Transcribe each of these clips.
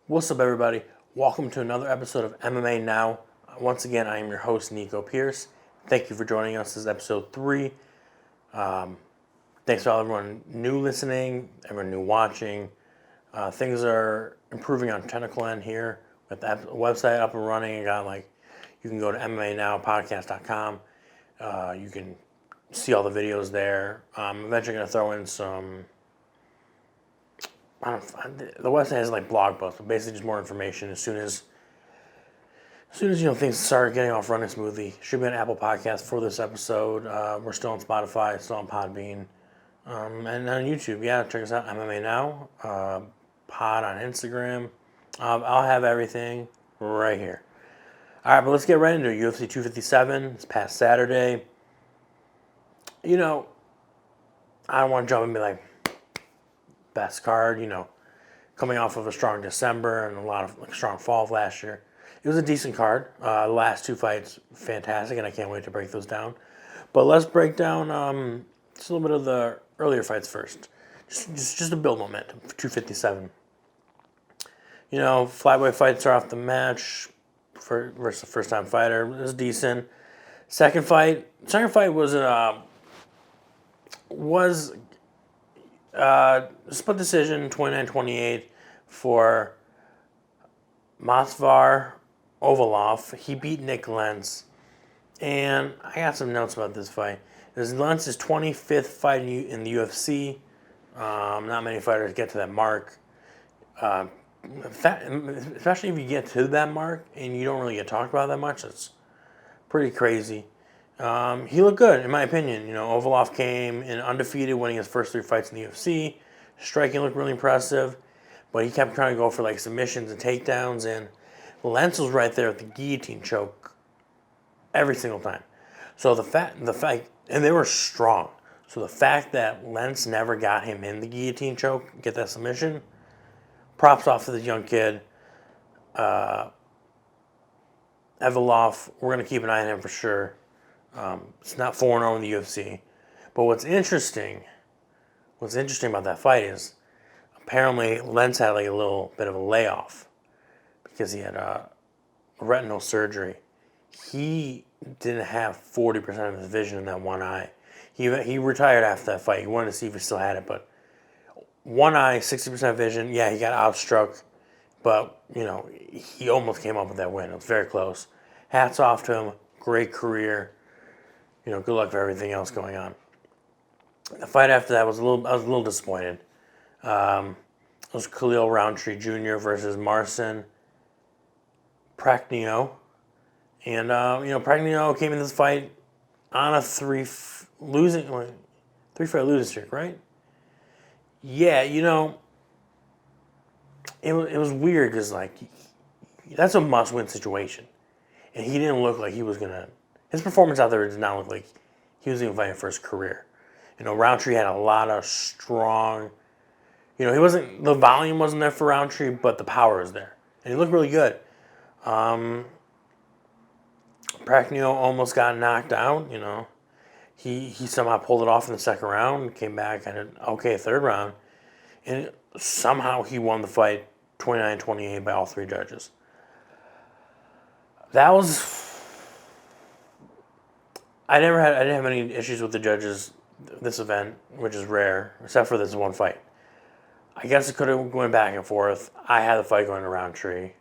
What's up, everybody? Welcome to another episode of MMA Now. Once again, I am your host, Nico Pierce. Thank you for joining us. This is episode 3. Thanks to all everyone new listening, everyone new watching. Things are improving on technical end here. With the website up and running, you can go to MMANowpodcast.com. You can see all the videos there. I'm eventually going to throw in some. The website has blog posts, but basically just more information as soon as things start getting off running smoothly. Should be an Apple Podcast for this episode. We're still on Spotify, still on Podbean, and on YouTube. Yeah, check us out, MMA Now, Pod on Instagram. I'll have everything right here. All right, but let's get right into it. UFC 257. It's past Saturday. I don't want to jump and be like, best card, coming off of a strong December and a lot of strong fall of last year. It was a decent card. The last two fights, fantastic, and I can't wait to break those down. But let's break down just a little bit of the earlier fights first. Just to build momentum for 257. Flyweight fights are off the match versus a first-time fighter. It was decent. Second fight was split decision, 29-28 for Masvar Ovalov. He beat Nick Lentz. And I got some notes about this fight. This is Lentz's 25th fight in the UFC. Not many fighters get to that mark. Especially if you get to that mark and you don't really get talked about that much. It's pretty crazy. He looked good, in my opinion. Ovalov came in undefeated, winning his first 3 fights in the UFC. Striking looked really impressive, but he kept trying to go for submissions and takedowns, and Lentz was right there with the guillotine choke every single time. So the fact, and they were strong. So the fact that Lentz never got him in the guillotine choke, get that submission, props off to this young kid. Ovalov, we're going to keep an eye on him for sure. It's not 4-0 in the UFC. But what's interesting about that fight is apparently Lentz had a little bit of a layoff because he had retinal surgery. He didn't have 40% of his vision in that one eye. He retired after that fight. He wanted to see if he still had it, but one eye, 60% vision. Yeah, he got outstruck, but he almost came up with that win. It was very close. Hats off to him. Great career. Good luck for everything else going on. The fight after that I was a little disappointed. It was Khalil Roundtree Jr. versus Marcin Prachnio. And, Prachnio came in this fight on a 3-fight losing streak, right? Yeah, it was weird because, that's a must-win situation. And he didn't look like he was going to... His performance out there did not look like he was even fighting for his career. Roundtree had a lot of strong... the volume wasn't there for Roundtree, but the power was there. And he looked really good. Prachnio almost got knocked out, He somehow pulled it off in the second round, came back and an okay third round. And somehow he won the fight 29-28 by all 3 judges. That was... I didn't have any issues with the judges this event, which is rare, except for this one fight. I guess it could have went back and forth. I had the fight going to Roundtree.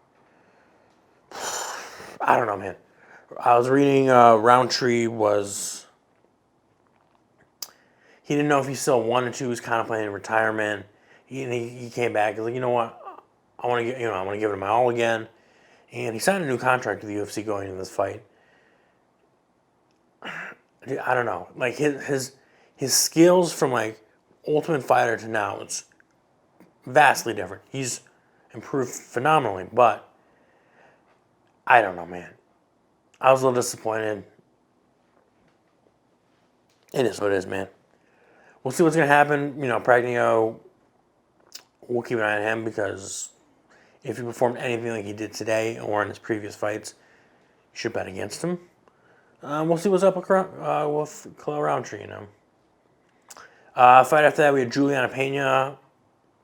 I don't know, man. I was reading Roundtree was... He didn't know if he still wanted to. He was contemplating retirement. He came back. He's like, you know what? I want to give it my all again. And he signed a new contract with the UFC going into this fight. I don't know. His skills from Ultimate Fighter to now, it's vastly different. He's improved phenomenally, but I don't know, man. I was a little disappointed. It is what it is, man. We'll see what's going to happen. Prachnio, we'll keep an eye on him because if he performed anything like he did today or in his previous fights, you should bet against him. We'll see what's up with Khalil Roundtree, Fight after that, we had Juliana Pena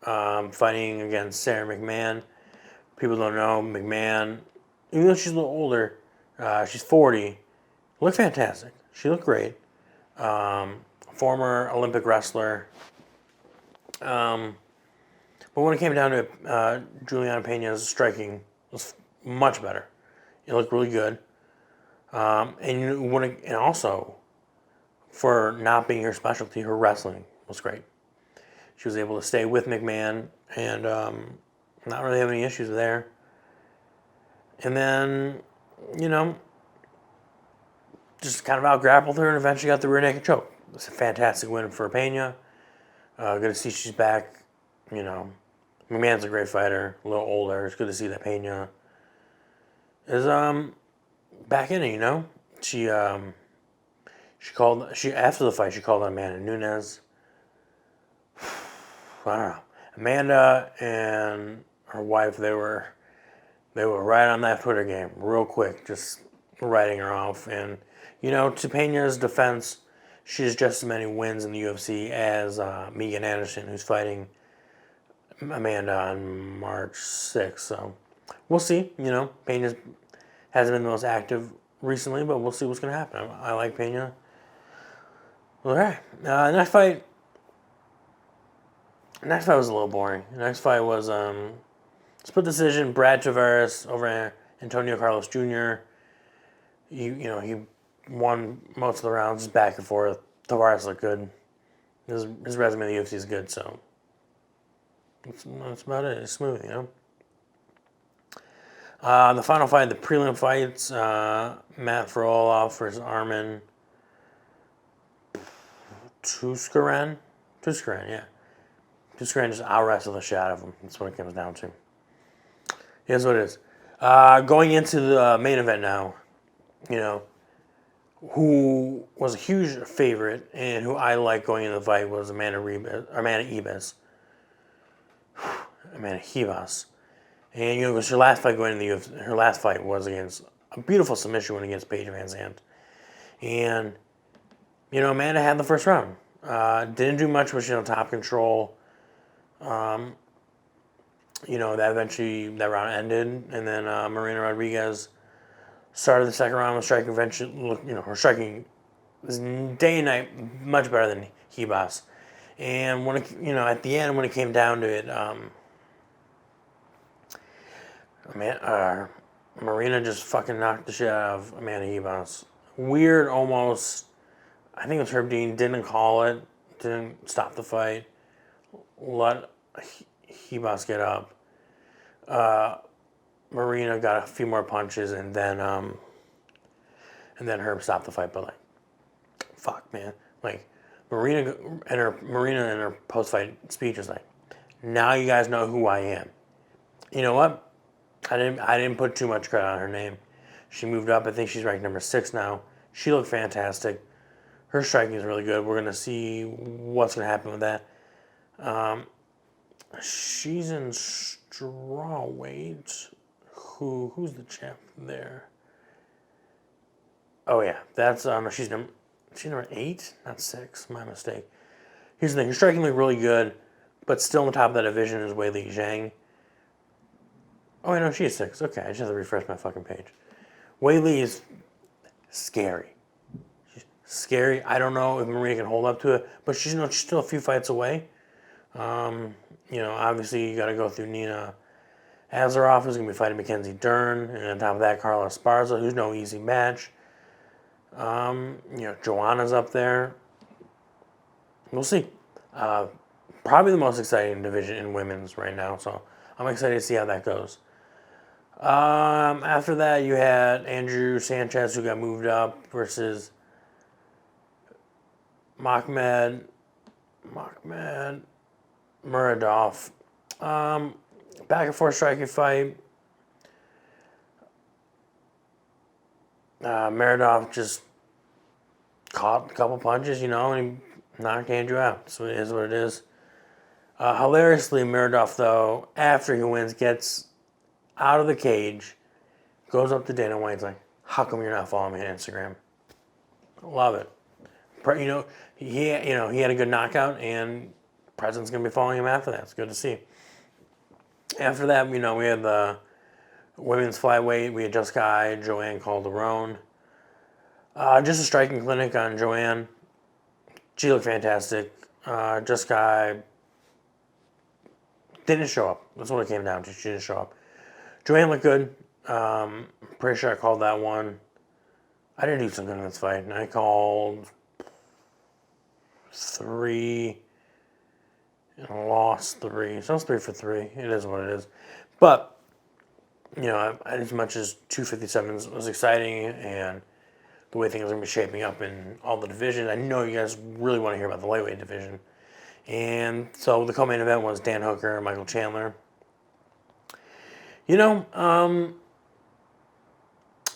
fighting against Sarah McMahon. People don't know, McMahon, even though she's a little older, she's 40, looked fantastic. She looked great. Former Olympic wrestler. But when it came down to it, Juliana Pena's striking was much better. It looked really good. And also, for not being her specialty, her wrestling was great. She was able to stay with McMahon and not really have any issues there. And then, just kind of out-grappled her and eventually got the rear naked choke. It's a fantastic win for Pena. Good to see she's back. McMahon's a great fighter, a little older. It's good to see that Pena is back in it. She after the fight she called on Amanda Nunes. I don't know. Amanda and her wife, they were right on that Twitter game real quick, just writing her off. And to Pena's defense, she has just as many wins in the UFC as Megan Anderson, who's fighting Amanda on March 6th. So we'll see. Pena hasn't been the most active recently, but we'll see what's going to happen. I like Pena. All right. Next fight was a little boring. The next fight was split decision. Brad Tavares over Antonio Carlos Jr. He won most of the rounds, back and forth. Tavares looked good. His resume in the UFC is good, so that's about it. It's smooth, The final fight, the prelim fights, Matt Frolov versus Armin Tuskaryan, yeah. Tuskaryan just out-wrestled the shit out of him. That's what it comes down to. Here's what it is. Going into the main event now, who was a huge favorite and who I like going into the fight was Amanda Ribas. Amanda Ribas. And, it was her last fight going into the UFC. Her last fight was against a beautiful submission win against Paige Van Zandt. And, Amanda had the first round. Didn't do much, but she had top control. That round ended. And then Marina Rodriguez started the second round with striking. Eventually, her striking was day and night much better than Ribas. And when at the end, when it came down to it, Marina just fucking knocked the shit out of Amanda Ribas. Weird, almost. I think it was Herb Dean. Didn't call it. Didn't stop the fight. Let Ribas get up. Marina got a few more punches, and then Herb stopped the fight. But fuck, man. Marina in her post-fight speech was like, "Now you guys know who I am." You know what? I didn't put too much credit on her name. She moved up. I think she's ranked number 6 now. She looked fantastic. Her striking is really good. We're gonna see what's gonna happen with that. She's in strawweight. Who's the champ there? Oh yeah, that's she's number 8, not 6. My mistake. Here's the thing: her striking looked really good, but still on the top of that division is Weili Zhang. Oh, I know she's 6. Okay, I just have to refresh my fucking page. Weili is scary. She's scary. I don't know if Maria can hold up to it, but she's still a few fights away. Obviously you got to go through Nina Azaroff, who's going to be fighting Mackenzie Dern, and on top of that, Carla Esparza, who's no easy match. Joanna's up there. We'll see. Probably the most exciting division in women's right now, so I'm excited to see how that goes. After that, you had Andrew Sanchez, who got moved up, versus Makhmed Muradov. Back and forth striking fight. Muradov just caught a couple punches, and he knocked Andrew out. So it is what it is. Hilariously, Muradov, though, after he wins, gets out of the cage, goes up to Dana White's like, "How come you're not following me on Instagram?" Love it. He had a good knockout, and President's gonna be following him after that. It's good to see. After that, we had the Women's flyweight, we had Jessica Joanne Calderon. Just a striking clinic on Joanne. She looked fantastic. Jessica didn't show up. That's what it came down to. She didn't show up. Joanne looked good. Pretty sure I called that one. I didn't do something in this fight. And I called 3 and lost 3. So it's 3 for 3. It is what it is. But, as much as 257 was exciting and the way things are going to be shaping up in all the divisions, I know you guys really want to hear about the lightweight division. And so the co-main event was Dan Hooker and Michael Chandler.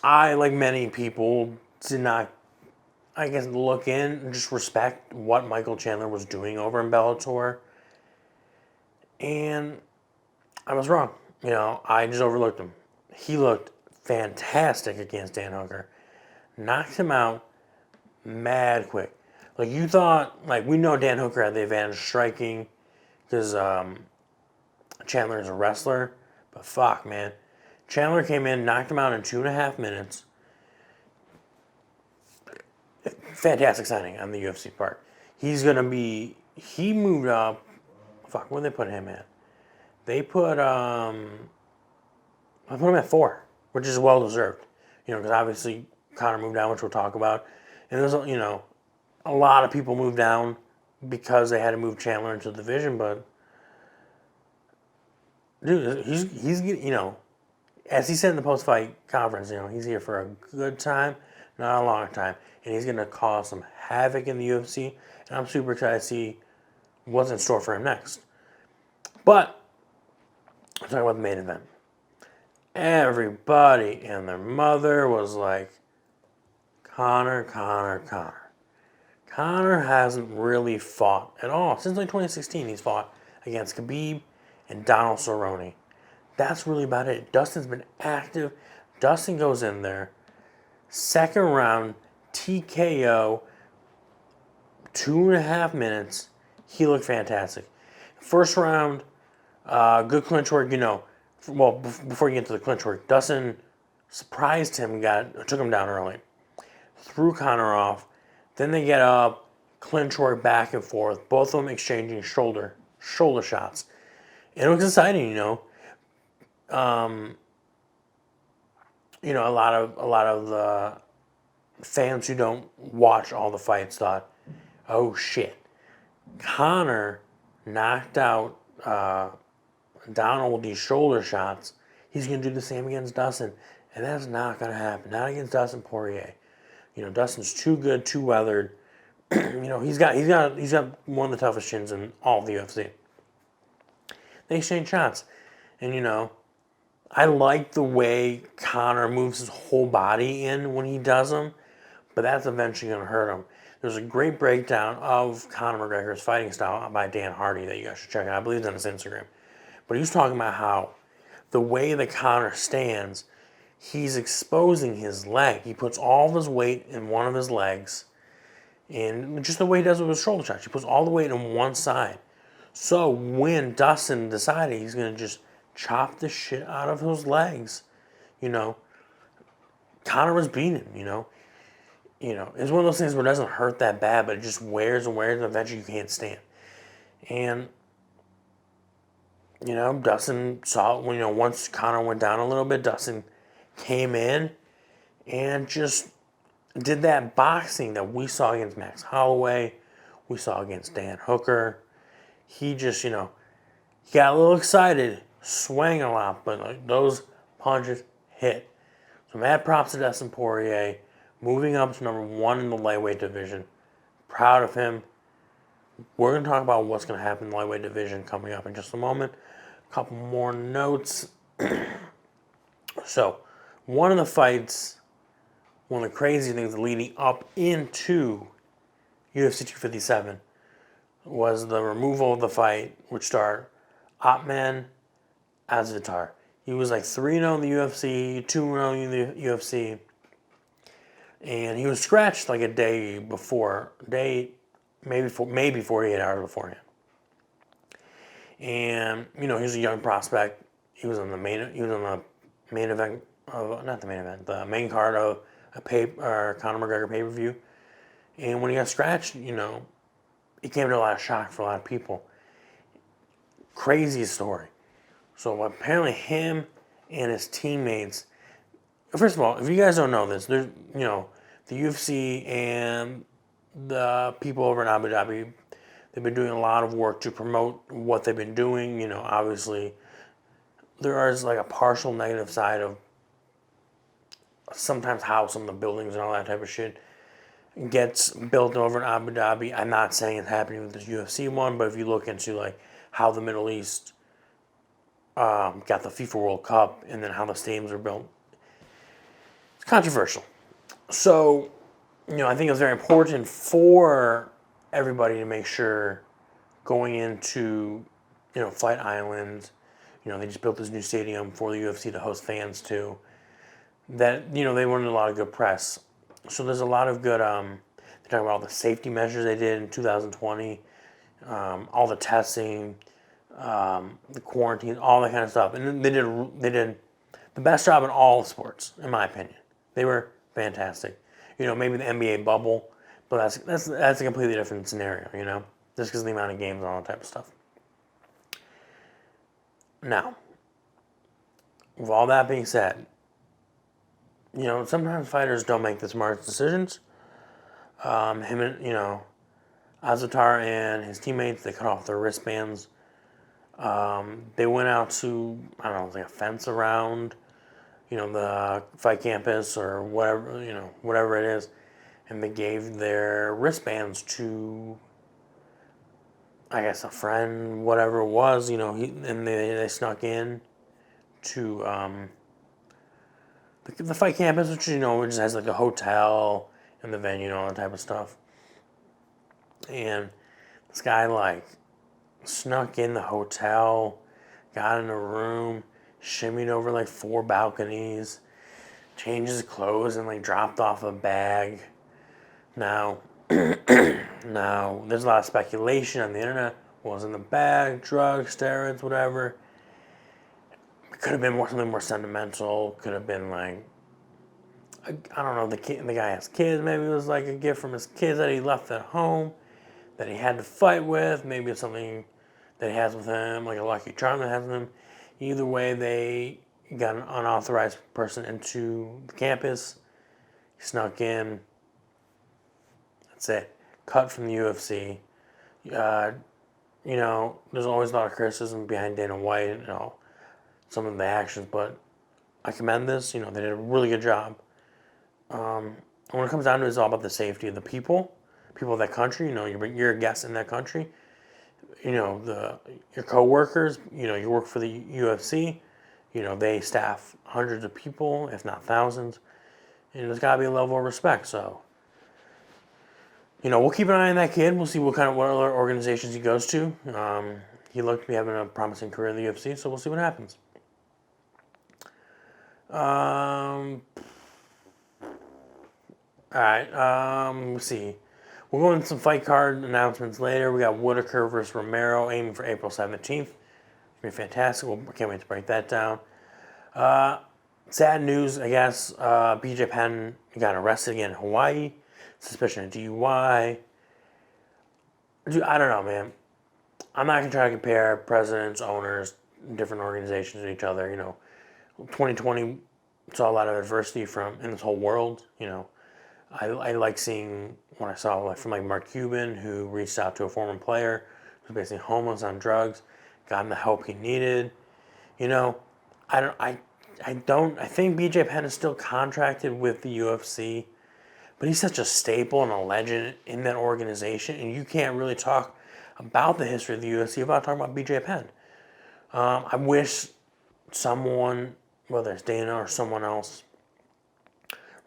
I, like many people, did not, look in and just respect what Michael Chandler was doing over in Bellator. And I was wrong. I just overlooked him. He looked fantastic against Dan Hooker. Knocked him out mad quick. Like, you thought, we know Dan Hooker had the advantage striking because Chandler is a wrestler. But fuck, man. Chandler came in, knocked him out in 2.5 minutes. Fantastic signing on the UFC part. He moved up. Fuck, where did they put him at? They put him at 4, which is well deserved. Because obviously Conor moved down, which we'll talk about. And there's, a lot of people moved down because they had to move Chandler into the division. But, dude, he's as he said in the post-fight conference, he's here for a good time, not a long time. And he's going to cause some havoc in the UFC. And I'm super excited to see what's in store for him next. But, I'm talking about the main event. Everybody and their mother was like, Conor. Conor hasn't really fought at all. Since 2016, he's fought against Khabib and Donald Cerrone. That's really about it. Dustin's been active. Dustin goes in there. Second round, TKO, 2.5 minutes. He looked fantastic. First round, good clinch work. Before you get to the clinch work, Dustin surprised him, took him down early. Threw Conor off. Then they get up, clinch work back and forth. Both of them exchanging shoulder shots. And it was exciting, a lot of the fans who don't watch all the fights thought, oh shit, Conor knocked out Donald with these shoulder shots. He's going to do the same against Dustin. And that's not going to happen. Not against Dustin Poirier. Dustin's too good, too weathered. He's got one of the toughest chins in all of the UFC. They exchange shots. And, I like the way Conor moves his whole body in when he does them, but that's eventually going to hurt him. There's a great breakdown of Conor McGregor's fighting style by Dan Hardy that you guys should check out. I believe it's on his Instagram. But he was talking about how the way that Conor stands, he's exposing his leg. He puts all of his weight in one of his legs, and just the way he does with his shoulder shots, he puts all the weight on one side. So when Dustin decided he's going to just chop the shit out of his legs, Conor was beating him, It's one of those things where it doesn't hurt that bad, but it just wears and wears, and eventually you can't stand. And, Dustin saw it once Conor went down a little bit, Dustin came in and just did that boxing that we saw against Max Holloway, we saw against Dan Hooker. He just, he got a little excited, swang a lot, but those punches hit. So mad props to Dustin Poirier, moving up to number 1 in the lightweight division. Proud of him. We're going to talk about what's going to happen in the lightweight division coming up in just a moment. A couple more notes. So, one of the fights, one of the crazy things leading up into UFC 257 was the removal of the fight, which starred Otman Azvitar. He was like 3-0 in the UFC, 2-0 in the UFC, and he was scratched like a day before, maybe 48 hours beforehand. And he was a young prospect. He was on the main event of, not the main event, the main card of a Conor McGregor pay-per-view. And when he got scratched, it came to a lot of shock for a lot of people. Crazy story. So apparently him and his teammates, first of all, if you guys don't know this, there's, the UFC and the people over in Abu Dhabi, they've been doing a lot of work to promote what they've been doing. Obviously, there is like a partial negative side of sometimes how some of the buildings and all that type of shit gets built over in Abu Dhabi. I'm not saying it's happening with this UFC one, but if you look into like how the Middle East got the FIFA World Cup and then how the stadiums are built, it's controversial. So, I think it's very important for everybody to make sure going into, Fight Island, they just built this new stadium for the UFC to host fans too, that, they wanted a lot of good press. So there's a lot of good, they're talking about all the safety measures they did in 2020, all the testing, the quarantine, all that kind of stuff. And they did the best job in all sports, in my opinion. They were fantastic. Maybe the NBA bubble, but that's a completely different scenario, just because of the amount of games and all that type of stuff. Now, with all that being said, sometimes fighters don't make the smartest decisions. Him and, Azatar and his teammates, they cut off their wristbands. They went out to, I don't know, like a fence around, the fight campus or whatever it is, and they gave their wristbands to, I guess, a friend, whatever it was, and they snuck in to the fight campus, which, it just has like a hotel and the venue and all that type of stuff. And this guy, like, snuck in the hotel, got in a room, shimmied over like 4 balconies, changed his clothes, and like dropped off a bag. Now, there's a lot of speculation on the internet. What was in the bag? Drugs, steroids, whatever. It could have been something more sentimental. Could have been like, I don't know. The guy has kids. Maybe it was like a gift from his kids that he left at home, that he had to fight with. Maybe it's something that he has with him, like a lucky charm that has with him. Either way, they got an unauthorized person into the campus. He snuck in. That's it. Cut from the UFC. There's always a lot of criticism behind Dana White, some of the actions, but I commend this. They did a really good job. When it comes down to it, it's all about the safety of the people of that country. You're a guest in that country. Your co-workers, you work for the UFC, they staff hundreds of people, if not thousands, and there's got to be a level of respect. So, we'll keep an eye on that kid. We'll see what other organizations he goes to. He looked to be having a promising career in the UFC, so we'll see what happens. All right, let's see. We'll go into some fight card announcements later. We got Whitaker versus Romero aiming for April 17th. It's going to be fantastic. I can't wait to break that down. Sad news, I guess. BJ Penn got arrested again in Hawaii. Suspicion of DUI. Dude, I don't know, man. I'm not going to try to compare presidents, owners, different organizations to each other. 2020 saw a lot of adversity in this whole world. I like seeing what I saw from Mark Cuban, who reached out to a former player who was basically homeless on drugs, got him the help he needed. I think BJ Penn is still contracted with the UFC, but he's such a staple and a legend in that organization, and you can't really talk about the history of the UFC without talking about BJ Penn. I wish someone, whether it's Dana or someone else,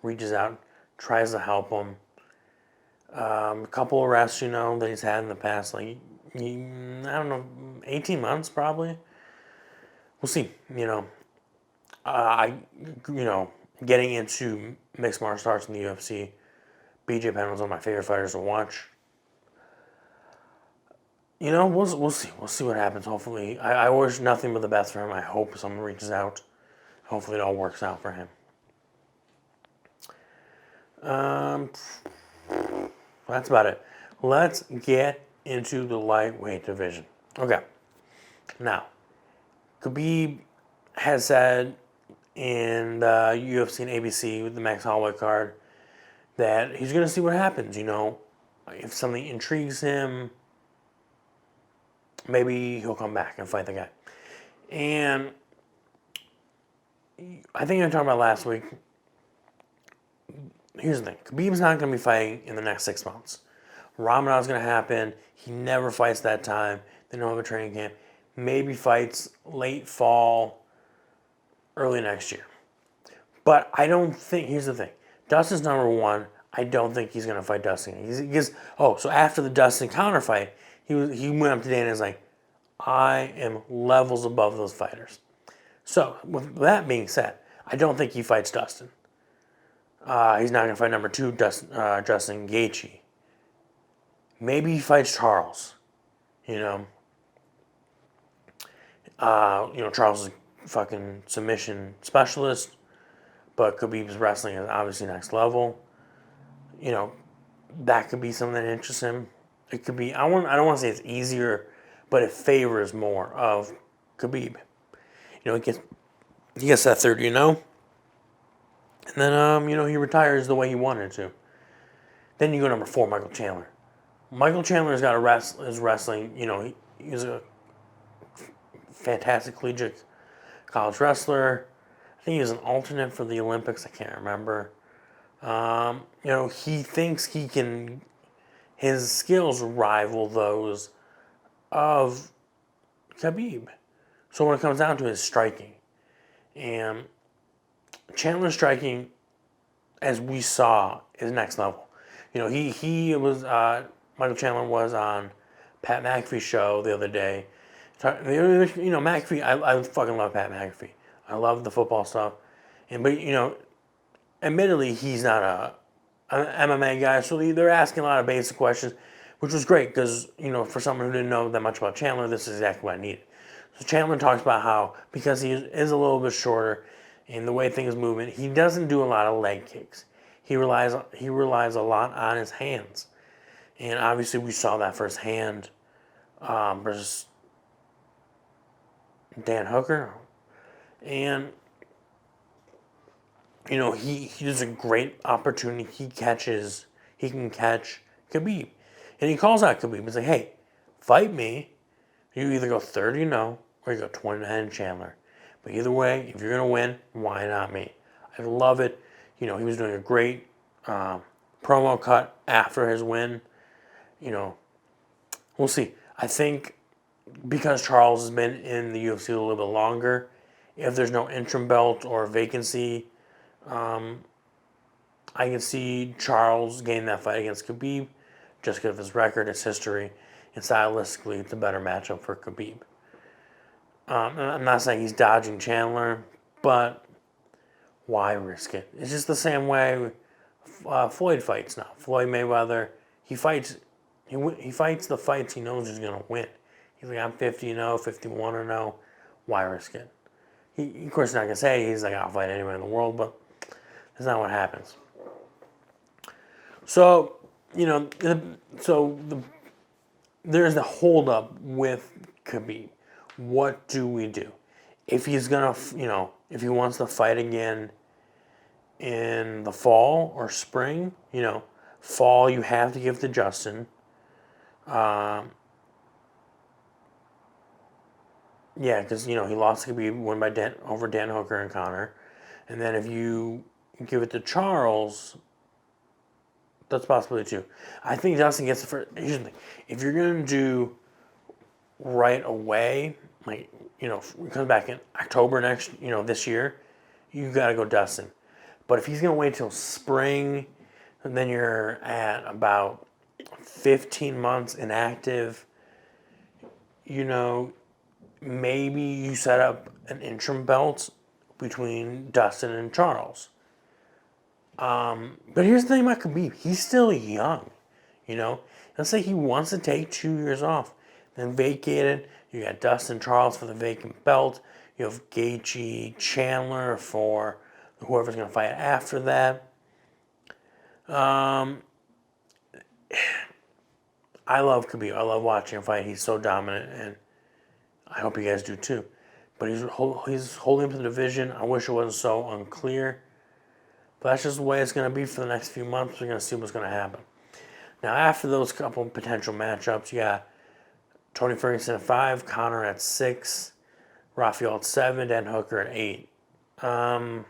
reaches out, tries to help him. A couple arrests, that he's had in the past, I don't know, 18 months probably. We'll see, getting into mixed martial arts in the UFC, BJ Penn was one of my favorite fighters to watch. We'll see. We'll see what happens, hopefully. I wish nothing but the best for him. I hope someone reaches out. Hopefully it all works out for him. That's about it. Let's get into the lightweight division. Okay. Now, Khabib has said in the UFC and ABC with the Max Holloway card that he's going to see what happens, If something intrigues him, maybe he'll come back and fight the guy. And I think I talked about last week. Here's the thing. Khabib's not going to be fighting in the next 6 months. Ramadan's going to happen. He never fights that time. They don't have a training camp. Maybe fights late fall, early next year. But I don't think, here's the thing. Dustin's number one. I don't think he's going to fight Dustin. So after the Dustin counter fight, he went up to Dana and was like, I am levels above those fighters. So with that being said, I don't think he fights Dustin. He's not going to fight number two, Justin Gaethje. Maybe he fights Charles. Charles is a fucking submission specialist, but Khabib's wrestling is obviously next level. That could be something that interests him. It could be, I don't want to say it's easier, but it favors more of Khabib. He gets that 30-0. And then, he retires the way he wanted to. Then you go number 4, Michael Chandler. Michael Chandler's got is wrestling. He's a fantastic collegiate college wrestler. I think he was an alternate for the Olympics. I can't remember. He thinks his skills rival those of Khabib. So when it comes down to his striking, and Chandler's striking, as we saw, is next level. Michael Chandler was on Pat McAfee's show the other day. McAfee, I fucking love Pat McAfee. I love the football stuff. But admittedly, he's not an MMA guy, so they're asking a lot of basic questions, which was great because, for someone who didn't know that much about Chandler, this is exactly what I needed. So Chandler talks about how, because he is a little bit shorter and the way things move, he doesn't do a lot of leg kicks. He relies a lot on his hands. And obviously we saw that firsthand versus Dan Hooker. And, he has a great opportunity. He can catch Khabib. And he calls out Khabib. He's like, hey, fight me. You either go 30-0 or you go 20-10 Chandler. But either way, if you're going to win, why not me? I love it. He was doing a great promo cut after his win. We'll see. I think because Charles has been in the UFC a little bit longer, if there's no interim belt or vacancy, I can see Charles gain that fight against Khabib just because of his record, his history, and stylistically, it's a better matchup for Khabib. I'm not saying he's dodging Chandler, but why risk it? It's just the same way Floyd fights now. Floyd Mayweather, he fights the fights he knows he's going to win. He's like, I'm 50-0, 51-0. Why risk it? He, of course, not going to say he's like, I'll fight anyone in the world, but that's not what happens. So, there's the holdup with Khabib. What do we do? If he's going to, if he wants to fight again in the fall or spring, fall you have to give to Justin. Because, he lost to Khabib, won over Dan Hooker and Connor. And then if you give it to Charles, that's a possibility too. I think Justin gets the first. Here's the thing. If you're going to do right away, it comes back in October this year, you got to go Dustin. But if he's going to wait till spring, then you're at about 15 months inactive, maybe you set up an interim belt between Dustin and Charles. But here's the thing about Khabib. He's still young, Let's say he wants to take 2 years off, then vacate it. You got Dustin Charles for the vacant belt. You have Gaethje, Chandler for whoever's going to fight after that. I love Khabib. I love watching him fight. He's so dominant, and I hope you guys do too. But he's holding up to the division. I wish it wasn't so unclear. But that's just the way it's going to be for the next few months. We're going to see what's going to happen. Now, after those couple potential matchups, you got Tony Ferguson at 5, Conor at 6, Rafael at 7, Dan Hooker at 8. A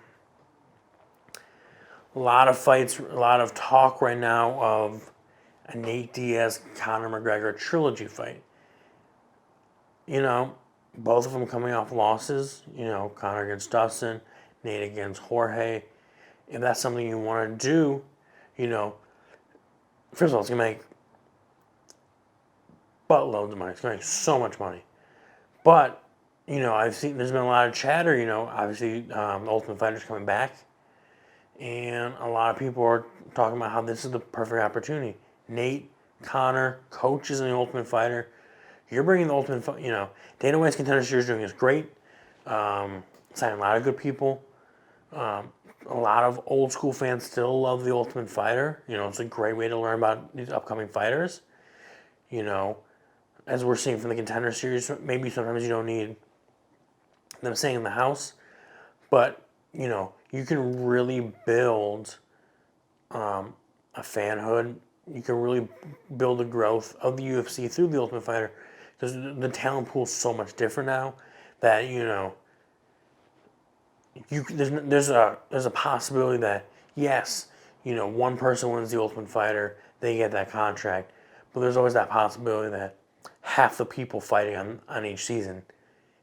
lot of fights, a lot of talk right now of a Nate Diaz, Conor McGregor trilogy fight. You know, both of them coming off losses. You know, Conor against Dustin, Nate against Jorge. If that's something you want to do, you know, first of all, it's going to make buttloads of money. It's going to make so much money. But, you know, I've seen, there's been a lot of chatter, you know, obviously the Ultimate Fighter's coming back. And a lot of people are talking about how this is the perfect opportunity. Nate, Conor, coaches in the Ultimate Fighter. You're bringing the Ultimate, you know, Dana White's Contender Series doing is great. Signing a lot of good people. A lot of old school fans still love the Ultimate Fighter. You know, it's a great way to learn about these upcoming fighters. You know, as we're seeing from the Contender Series, maybe sometimes you don't need them staying in the house. But, you know, you can really build a fanhood. You can really build the growth of the UFC through the Ultimate Fighter. Because the talent pool is so much different now that, you know, there's a possibility that, yes, you know, one person wins the Ultimate Fighter, they get that contract. But there's always that possibility that half the people fighting on each season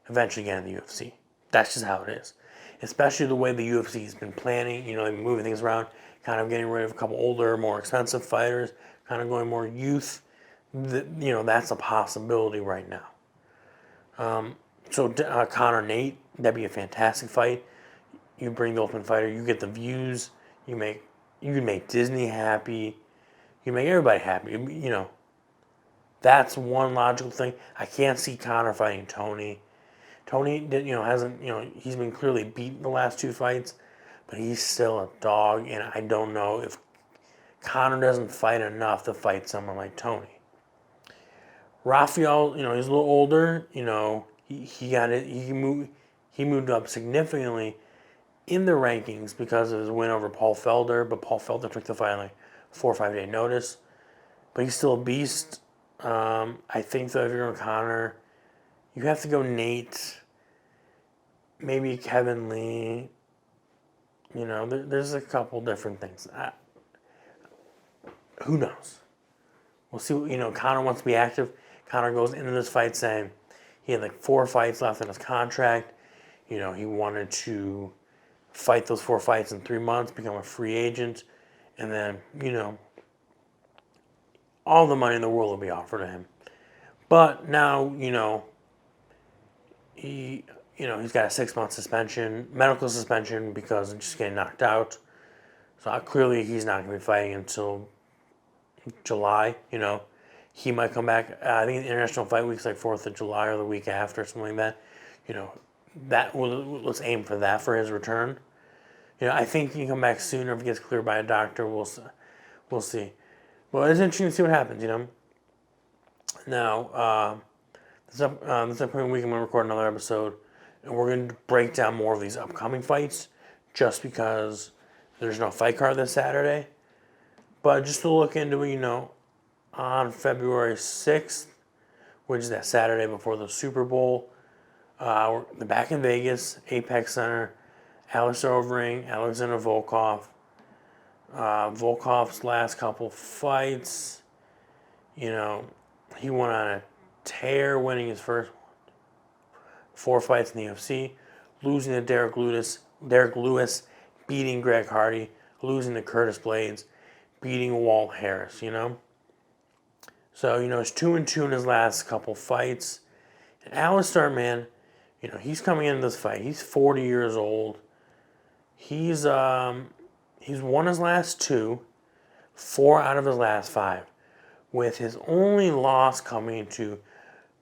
eventually get in the UFC. That's just how it is. Especially the way the UFC has been planning, you know, they've been moving things around, kind of getting rid of a couple older, more expensive fighters, kind of going more youth. You know, that's a possibility right now. So Conor Nate, that'd be a fantastic fight. You bring the Ultimate Fighter, you get the views, you can make Disney happy, you make everybody happy. You know, that's one logical thing. I can't see Conor fighting Tony. Tony, you know, hasn't, you know, he's been clearly beaten the last 2 fights, but he's still a dog, and I don't know if Conor doesn't fight enough to fight someone like Tony. Rafael, you know, he's a little older. You know, he moved up significantly in the rankings because of his win over Paul Felder, but Paul Felder took the fight on like 4 or 5 day notice. But he's still a beast. I think though if you're going Conor, you have to go Nate, maybe Kevin Lee. You know, there's a couple different things. Who knows? We'll see. You know, Conor wants to be active. Conor goes into this fight saying he had like 4 fights left in his contract. You know, he wanted to fight those 4 fights in 3 months, become a free agent, and then, you know, all the money in the world will be offered to him. But now, you know, he's got a 6-month suspension, medical suspension because of just getting knocked out. So clearly he's not going to be fighting until July. You know, he might come back. I think the International Fight Week's like 4th of July or the week after, something like that. You know, let's aim for that for his return. You know, I think he can come back sooner if he gets cleared by a doctor. We'll see. Well, it's interesting to see what happens. You know. Now, this upcoming week I'm going to record another episode, and we're going to break down more of these upcoming fights, just because there's no fight card this Saturday. But just to look into it, you know, on February 6th, which is that Saturday before the Super Bowl, we're back in Vegas, Apex Center. Alistair Overeem, Alexander Volkov. Volkov's last couple fights, you know, he went on a tear, winning his first 4 fights in the UFC, losing to Derek Lewis, beating Greg Hardy, losing to Curtis Blades, beating Walt Harris, you know. So, you know, he's 2-2 in his last couple fights. And Alistair, man, you know, he's coming into this fight. He's 40 years old. He's won his last 2, 4 out of his last 5, with his only loss coming to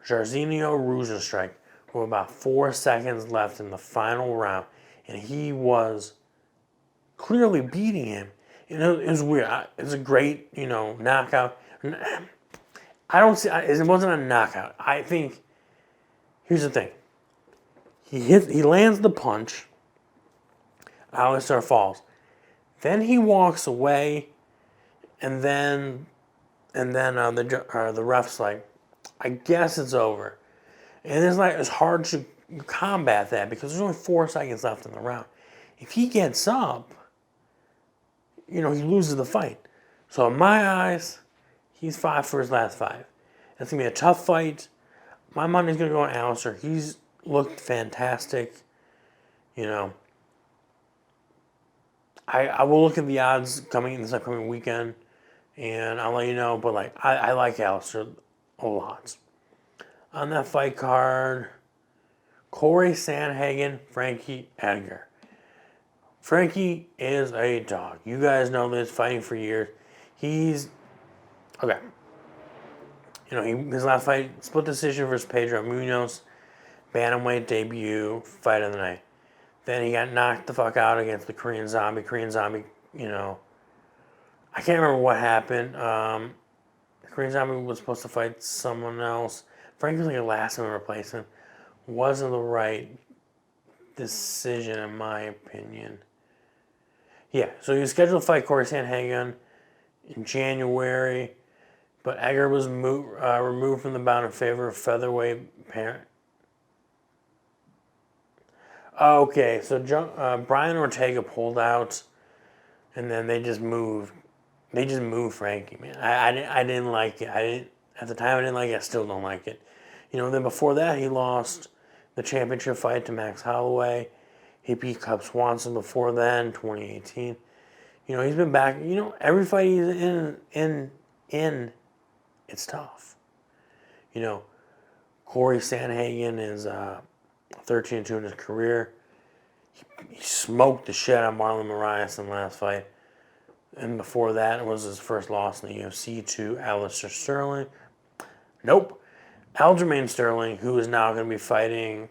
Jairzinho Rozenstruik, with about 4 seconds left in the final round, and he was clearly beating him. It was weird. It was a great, knockout. I don't see. It wasn't a knockout. I think. Here's the thing. He lands the punch. Alistair falls. Then he walks away, and then the ref's like, I guess it's over. And it's hard to combat that because there's only 4 seconds left in the round. If he gets up, he loses the fight. So in my eyes, he's 5 for his last 5. It's gonna be a tough fight. My money's gonna go on Alistair. He's looked fantastic. I will look at the odds coming in this upcoming weekend, and I'll let you know. But I like Alistair a lot. On that fight card, Corey Sandhagen, Frankie Edgar. Frankie is a dog. You guys know this, fighting for years. He's okay. His last fight, split decision versus Pedro Munoz, bantamweight debut, fight of the night. Then he got knocked the fuck out against the Korean Zombie. I can't remember what happened. The Korean Zombie was supposed to fight someone else. Frankie was like a last-minute replacement. Wasn't the right decision, in my opinion. Yeah, so he was scheduled to fight Corey Sandhagen in January, but Edgar was removed from the bout in favor of featherweight parent. Okay, so Brian Ortega pulled out, and then they just moved. They just moved Frankie, man. I didn't like it. At the time I didn't like it. I still don't like it. Then before that he lost the championship fight to Max Holloway. He beat Cub Swanson before then, 2018. He's been back. Every fight he's in, it's tough. Corey Sandhagen is 13-2 in his career. He smoked the shit out of Marlon Moraes in the last fight. And before that, it was his first loss in the UFC to Alistair Sterling. Nope. Aljamain Sterling, who is now going to be fighting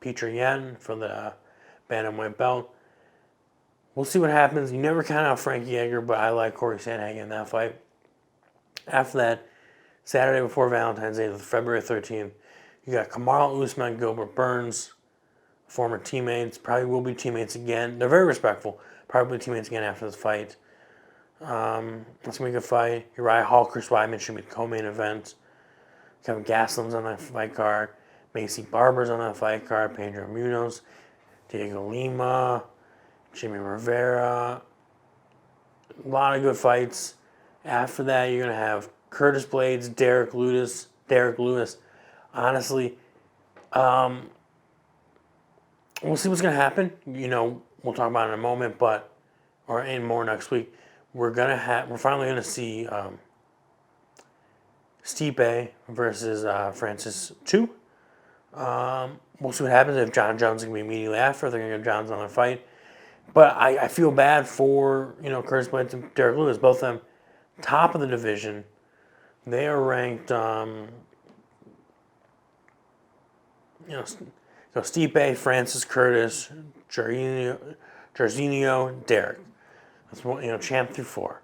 Peter Yan for the bantamweight belt. We'll see what happens. You never count out Frankie Edgar, but I like Corey Sandhagen in that fight. After that, Saturday before Valentine's Day, February 13th, you got Kamaru Usman, Gilbert Burns, former teammates, probably will be teammates again. They're very respectful. Probably teammates again after this fight. That's going to be a good fight. Uriah Hall, Chris Weidman should be the co-main event. Kevin Gastelum's on that fight card. Macy Barber's on that fight card. Pedro Munoz, Diego Lima, Jimmy Rivera. A lot of good fights. After that, you're going to have Curtis Blades, Derek Lewis. Honestly, we'll see what's going to happen. We'll talk about it in a moment, or in more next week. We're finally gonna see Stipe versus Francis 2. We'll see what happens if John Jones is gonna be immediately after. They're gonna give Jones another fight, but I feel bad for Curtis Blades and Derek Lewis, both of them top of the division. They are ranked. Stipe, Francis, Curtis, Jairzinho, Derek. That's what, champ through 4.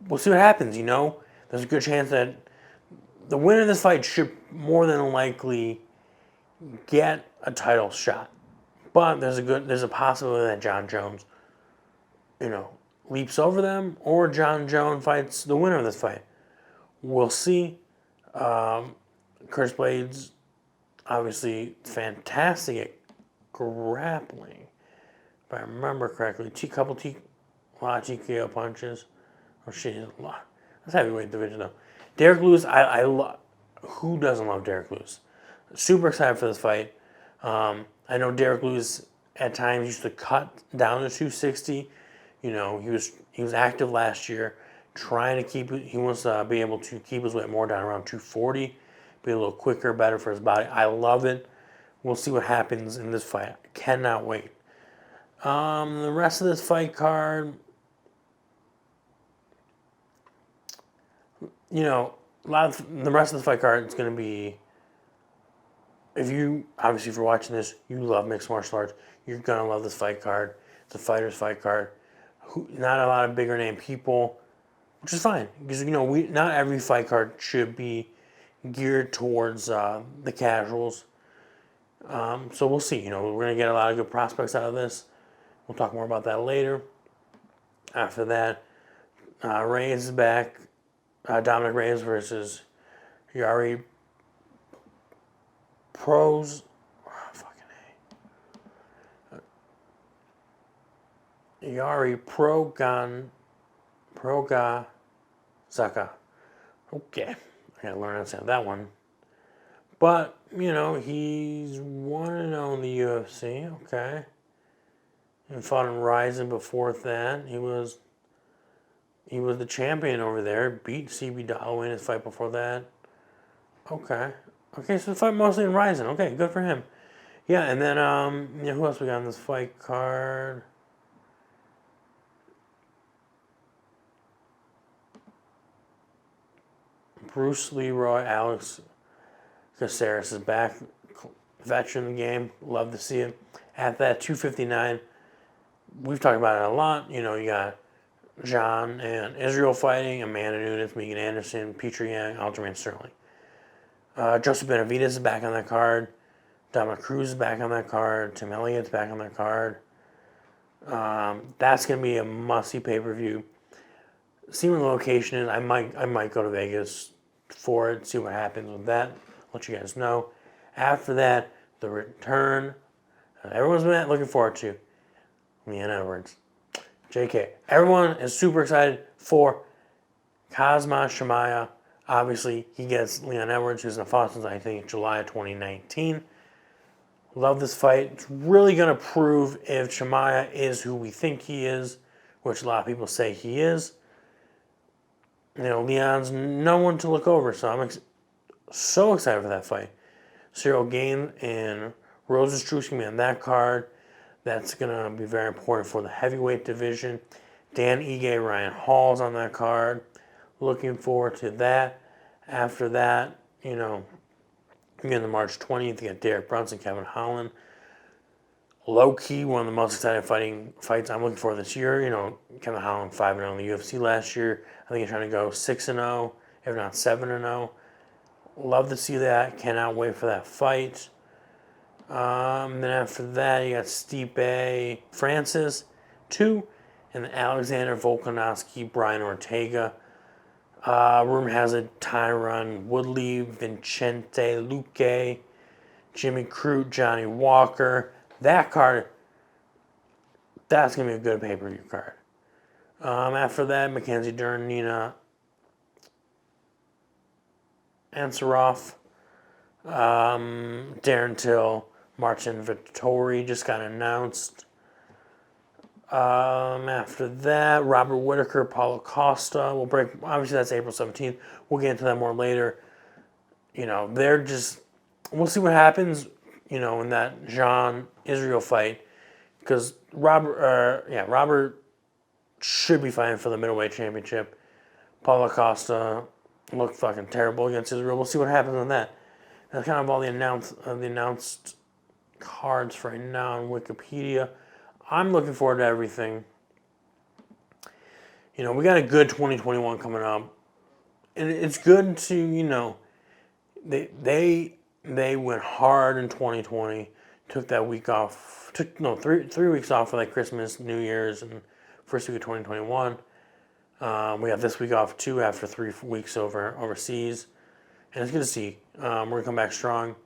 We'll see what happens. There's a good chance that the winner of this fight should more than likely get a title shot. But there's a possibility that John Jones, leaps over them, or John Jones fights the winner of this fight. We'll see. Curtis Blades, obviously fantastic at grappling, if I remember correctly. A lot of TKO punches. Oh shit, a lot. That's heavyweight division though. Derek Lewis, I love. Who doesn't love Derek Lewis? Super excited for this fight. I know Derek Lewis at times used to cut down to 260. He was active last year, trying to keep. He wants to be able to keep his weight more down around 240. Be a little quicker, better for his body. I love it. We'll see what happens in this fight. I cannot wait. The rest of this fight card, the rest of the fight card is going to be, if you're watching this, you love mixed martial arts, you're going to love this fight card. It's a fighter's fight card. Not a lot of bigger name people, which is fine because not every fight card should be geared towards the casuals. So we'll see. We're gonna get a lot of good prospects out of this. We'll talk more about that later. After that, Reyes is back. Dominic Reyes versus Yari Pros. Fucking A. Yari Proga Zaka. Okay. I gotta learn how to say that one. But, he's 1-0 in the UFC. Okay. He fought in Ryzen before that. He was the champion over there. Beat CB Dalloway in his fight before that. Okay. Okay, so the fight mostly in Ryzen. Okay, good for him. Yeah, and then who else we got on this fight card? Bruce Leroy, Alex Caceres is back. Veteran in the game. Love to see it. At that 259, we've talked about it a lot. You got John and Israel fighting, Amanda Nunes, Megan Anderson, Petri Yang, Aljamain Sterling. Joseph Benavidez is back on that card. Dominic Cruz is back on that card. Tim Elliott's back on that card. That's going to be a must-see pay-per-view. See where the location is. I might go to Vegas for it, see what happens with that. Let you guys know. After that, the return everyone's been looking forward to. Leon Edwards. JK. Everyone is super excited for Kazma Shimaya. Obviously, he gets Leon Edwards, who's in the fought since, I think, July of 2019. Love this fight. It's really going to prove if Shimaya is who we think he is, which a lot of people say he is. Leon's no one to look over, so I'm so excited for that fight. Cyril Gane and Rosenstruck's going to be on that card. That's going to be very important for the heavyweight division. Dan Ige, Ryan Hall's on that card. Looking forward to that. After that, again, the March 20th, you got Derek Brunson, Kevin Holland. Low-key, one of the most exciting fights I'm looking for this year. Kevin Holland 5-0 in the UFC last year. I think he's trying to go 6-0, if not 7-0. Love to see that. Cannot wait for that fight. Then after that, you got Stipe Francis 2, and Alexander Volkanovski, Brian Ortega. Rumor has it Tyron Woodley, Vincente Luque, Jimmy Crute, Johnny Walker. That card, that's going to be a good pay-per-view card. After that, Mackenzie Dern, Nina Ansaroff, Darren Till, Martin Vittori just got announced. After that, Robert Whitaker, Paulo Costa. Obviously, that's April 17th. We'll get into that more later. We'll see what happens, in that Jean Israel fight. Because Robert should be fighting for the middleweight championship. Paulo Costa looked fucking terrible against Israel. We'll see what happens on that. That's kind of all the announced cards for right now on Wikipedia. I'm looking forward to everything. We got a good 2021 coming up. And it's good to, they went hard in 2020, took that week off, three weeks off for like Christmas, New Year's, and first week of 2021. We have this week off too after 3 weeks overseas. And it's good to see. We're going to come back strong.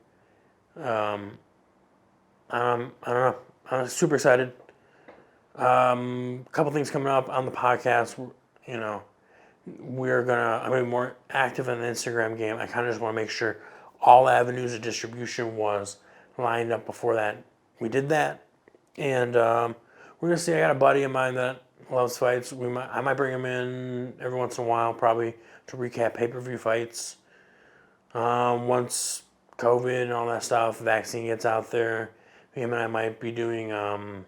I don't know. I'm super excited. Couple things coming up on the podcast. I'm gonna be more active in the Instagram game. I kind of just want to make sure all avenues of distribution was lined up before that. We did that, and we're gonna see. I got a buddy of mine that loves fights. I might bring him in every once in a while, probably to recap pay-per-view fights. Once COVID and all that stuff, vaccine gets out there, him and I might be doing kind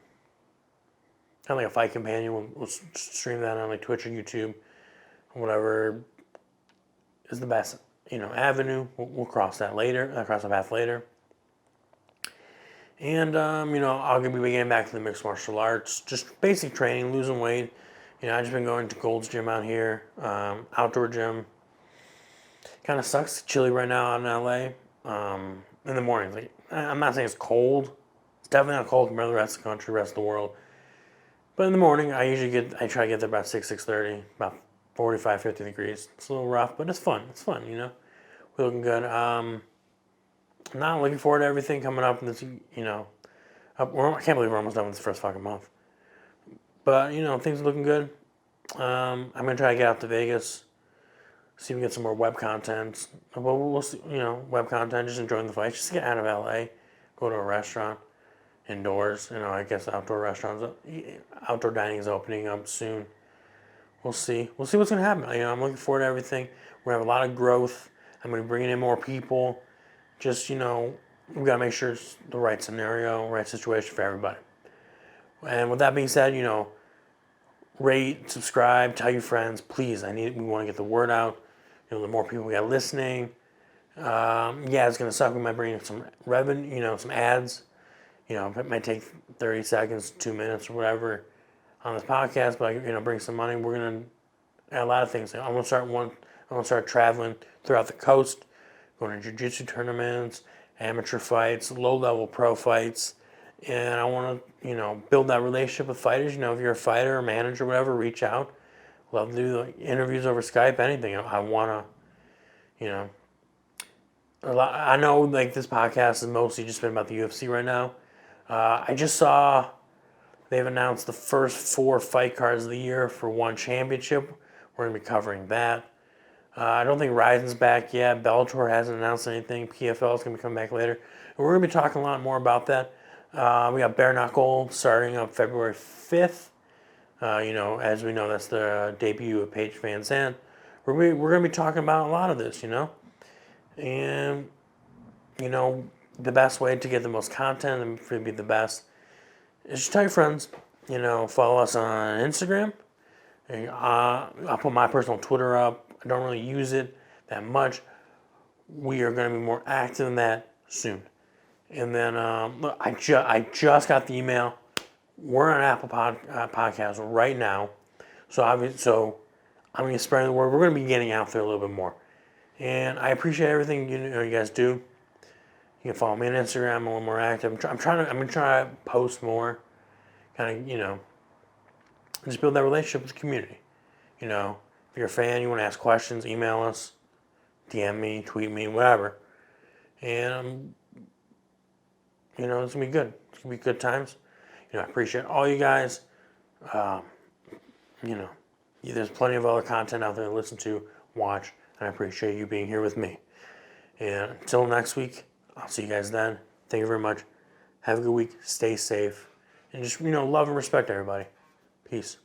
of like a fight companion. We'll stream that on like Twitch or YouTube, or whatever is the best, avenue. We'll cross that later. Cross the path later. And I'll be getting back to the mixed martial arts, just basic training, losing weight. I've just been going to Gold's Gym out here, outdoor gym. Kind of sucks, chilly right now out in LA. In the mornings, like I'm not saying it's cold. It's definitely not cold compared to the rest of the country, rest of the world. But in the morning, I try to get there about 6:30, about 45, 50 degrees. It's a little rough, but it's fun. It's fun, We're looking good. Now looking forward to everything coming up. In this, I can't believe we're almost done with this first fucking month. But things are looking good. I'm gonna try to get out to Vegas, see if we can get some more web content. Well, we'll see, web content. Just enjoying the fight. Just to get out of LA, go to a restaurant, indoors. I guess outdoor dining is opening up soon. We'll see. We'll see what's gonna happen. I'm looking forward to everything. We're gonna have a lot of growth. I'm gonna be bringing in more people. Just, we got to make sure it's the right scenario, right situation for everybody. And with that being said, rate, subscribe, tell your friends, please. We want to get the word out. The more people we got listening. It's going to suck. We might bring in some revenue, some ads. It might take 30 seconds, 2 minutes or whatever on this podcast, but, bring some money. We're going to, a lot of things. I'm going to start traveling throughout the coast. Going to jiu-jitsu tournaments, amateur fights, low-level pro fights. And I want to, build that relationship with fighters. If you're a fighter or manager or whatever, reach out. Love to do interviews over Skype, anything. I want to, I know, this podcast has mostly just been about the UFC right now. I just saw they've announced the first 4 fight cards of the year for one championship. We're going to be covering that. I don't think Ryzen's back yet. Bellator hasn't announced anything. PFL is going to come back later. And we're going to be talking a lot more about that. We got Bare Knuckle starting on February 5th. As we know, that's the debut of Paige Van Zandt. We're going to be talking about a lot of this, And, the best way to get the most content and for it to be the best is just tell your friends. Follow us on Instagram. And, I'll put my personal Twitter up. I don't really use it that much. We are going to be more active in that soon. And then look, I just got the email. We're on Apple Podcasts right now. So I'm going to spread the word. We're going to be getting out there a little bit more. And I appreciate everything you guys do. You can follow me on Instagram. I'm a little more active. I'm going to try to post more. Kind of, just build that relationship with the community. If you're a fan, you want to ask questions, email us, DM me, tweet me, whatever. And, it's going to be good. It's going to be good times. I appreciate all you guys. There's plenty of other content out there to listen to, watch, and I appreciate you being here with me. And until next week, I'll see you guys then. Thank you very much. Have a good week. Stay safe. And just, love and respect everybody. Peace.